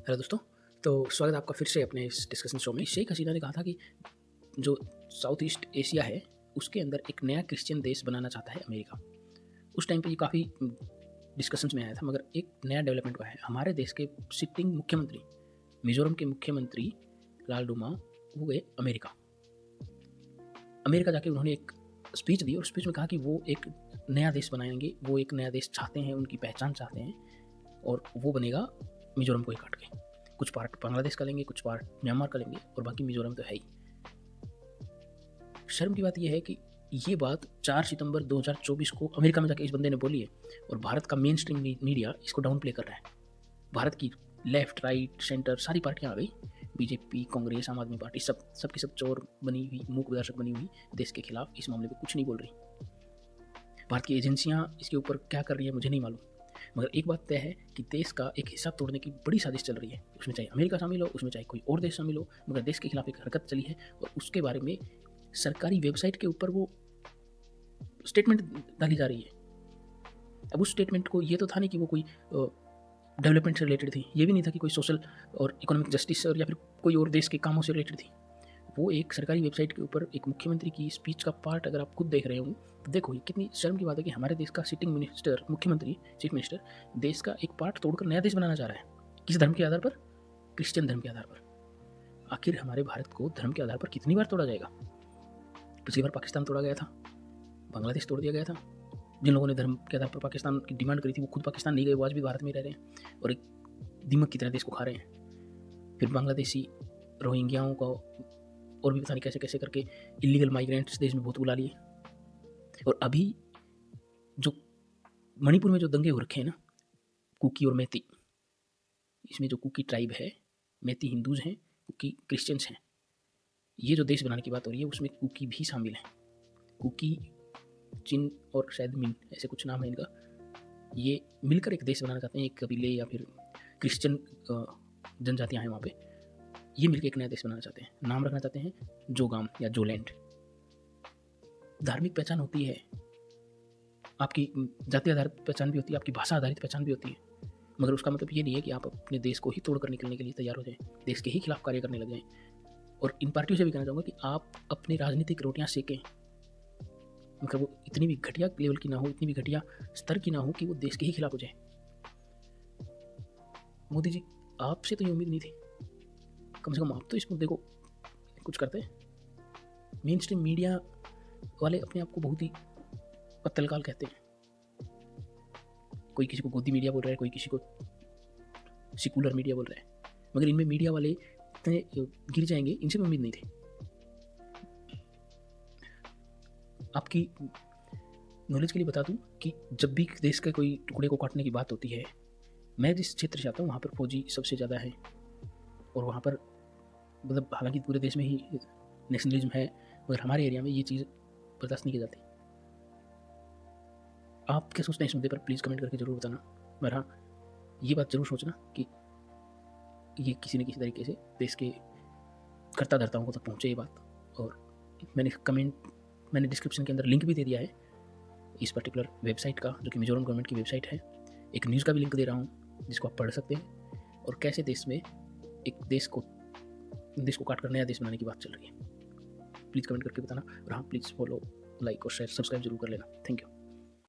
Hello दोस्तों। तो स्वागत है आपका फिर से अपने इस डिस्कशन शो में। शेख हसीना ने कहा था कि जो साउथ ईस्ट एशिया है उसके अंदर एक नया क्रिश्चियन देश बनाना चाहता है अमेरिका। उस टाइम पे ये काफ़ी डिस्कशंस में आया था, मगर एक नया डेवलपमेंट हुआ है। हमारे देश के सिटिंग मुख्यमंत्री, मिजोरम के मुख्यमंत्री लालडूमा, वो गए अमेरिका। अमेरिका जाके उन्होंने एक स्पीच दी और स्पीच में कहा कि वो एक नया देश बनाएंगे, वो एक नया देश चाहते हैं, उनकी पहचान चाहते हैं और वो बनेगा मिजोरम को ही काट के। कुछ पार्ट बांग्लादेश का लेंगे, कुछ पार्ट म्यांमार का लेंगे और बाकी मिजोरम तो है ही। शर्म की बात यह है कि ये बात 4 सितंबर 2024 को अमेरिका में जाके इस बंदे ने बोली है और भारत का मेन स्ट्रीम मीडिया इसको डाउन प्ले कर रहा है। भारत की लेफ्ट राइट सेंटर सारी पार्टियां आ गई, बीजेपी, कांग्रेस, आम आदमी पार्टी, सब की सब चोर बनी हुई, मूक दर्शक बनी हुई देश के खिलाफ इस मामले में कुछ नहीं बोल रही। भारत की एजेंसियां इसके ऊपर क्या कर रही है मुझे नहीं मालूम, मगर एक बात तय है कि देश का एक हिस्सा तोड़ने की बड़ी साजिश चल रही है। उसमें चाहे अमेरिका शामिल हो, उसमें चाहे कोई और देश शामिल हो, मगर देश के खिलाफ एक हरकत चली है और उसके बारे में सरकारी वेबसाइट के ऊपर वो स्टेटमेंट डाली जा रही है। अब उस स्टेटमेंट को ये तो था नहीं कि वो कोई डेवलपमेंट से रिलेटेड थी, ये भी नहीं था कि कोई सोशल और इकोनॉमिक जस्टिस और या फिर कोई और देश के कामों से रिलेटेड थी। वो एक सरकारी वेबसाइट के ऊपर एक मुख्यमंत्री की स्पीच का पार्ट अगर आप खुद देख रहे हो तो देखो ये कितनी शर्म की बात है कि हमारे देश का सिटिंग मिनिस्टर, मुख्यमंत्री, चीफ मिनिस्टर देश का एक पार्ट तोड़कर नया देश बनाना चाह रहा है। किस धर्म के आधार पर? क्रिश्चियन धर्म के आधार पर। आखिर हमारे भारत को धर्म के आधार पर कितनी बार तोड़ा जाएगा? पिछली बार पाकिस्तान तोड़ा गया था, बांग्लादेश तोड़ दिया गया था। जिन लोगों ने धर्म के आधार पर पाकिस्तान की डिमांड करी थी वो खुद पाकिस्तान नहीं गए, वो आज भी भारत में रह रहे हैं और एक दीमक की तरह देश को खा रहे हैं। फिर बांग्लादेशी रोहिंग्याओं को और भी पता नहीं कैसे कैसे करके इलीगल माइग्रेंट्स देश में बहुत बुला लिए। और अभी जो मणिपुर में जो दंगे हो रखे हैं ना, कुकी और मैती, इसमें जो कुकी ट्राइब है, मैती हिंदूज हैं, कुकी क्रिश्चियंस हैं, ये जो देश बनाने की बात हो रही है उसमें कुकी भी शामिल है। कुकी, चिन और शायद मिन, ऐसे कुछ नाम है इनका। ये मिलकर एक देश बनाना चाहते हैं, एक कबीले या फिर क्रिश्चियन जनजातियाँ हैं वहाँ पे। ये मिलकर एक नया देश बनाना चाहते हैं, नाम रखना चाहते हैं जोगाम या जोलैंड। धार्मिक पहचान होती है, आपकी जाति आधारित पहचान भी होती है, आपकी भाषा आधारित पहचान भी होती है, मगर उसका मतलब ये नहीं है कि आप अपने देश को ही तोड़कर निकलने के लिए तैयार हो जाएं, देश के ही खिलाफ कार्य करने लग जाएं। और इन पार्टियों से भी कहना चाहूँगा कि आप अपनी राजनीतिक रोटियाँ सेकें, मतलब वो इतनी भी घटिया लेवल की ना हो, इतनी भी घटिया स्तर की ना हो कि वो देश के ही खिलाफ हो जाए। मोदी जी, आपसे तो ये उम्मीद नहीं थी, कम से कम आप तो इस मुद्दे को कुछ करते। मेन स्ट्रीम मीडिया वाले अपने आप को बहुत ही पत्तलकाल कहते हैं। कोई किसी को गोदी मीडिया बोल रहा है, कोई किसी को सिकुलर मीडिया बोल रहा है, मगर इनमें मीडिया वाले इतने गिर जाएंगे, इनसे भी उम्मीद नहीं थी। आपकी नॉलेज के लिए बता दूं कि जब भी देश के कोई टुकड़े को काटने की बात होती है, मैं जिस क्षेत्र से आता हूँ वहाँ पर फौजी सबसे ज़्यादा है और वहाँ पर मतलब हालांकि पूरे देश में ही नेशनलिज्म है, मगर हमारे एरिया में ये चीज़ बर्दाश्त नहीं की जाती। आप क्या सोचते हैं इस मुद्दे पर? प्लीज़ कमेंट करके ज़रूर बताना। मगर हाँ, ये बात ज़रूर सोचना कि ये किसी न किसी तरीके से देश के कर्ता धर्ताओं को तक पहुँचे ये बात। और मैंने डिस्क्रिप्शन के अंदर लिंक भी दे दिया है इस पर्टिकुलर वेबसाइट का, जो कि मिजोरम गवर्नमेंट की वेबसाइट है। एक न्यूज़ का भी लिंक दे रहा हूँ जिसको आप पढ़ सकते हैं, और कैसे देश में एक देश को काट कर नया देश बनाने की बात चल रही है। प्लीज़ कमेंट करके बताना। और हाँ, प्लीज़ फॉलो, लाइक और शेयर, सब्सक्राइब जरूर कर लेना। Thank you.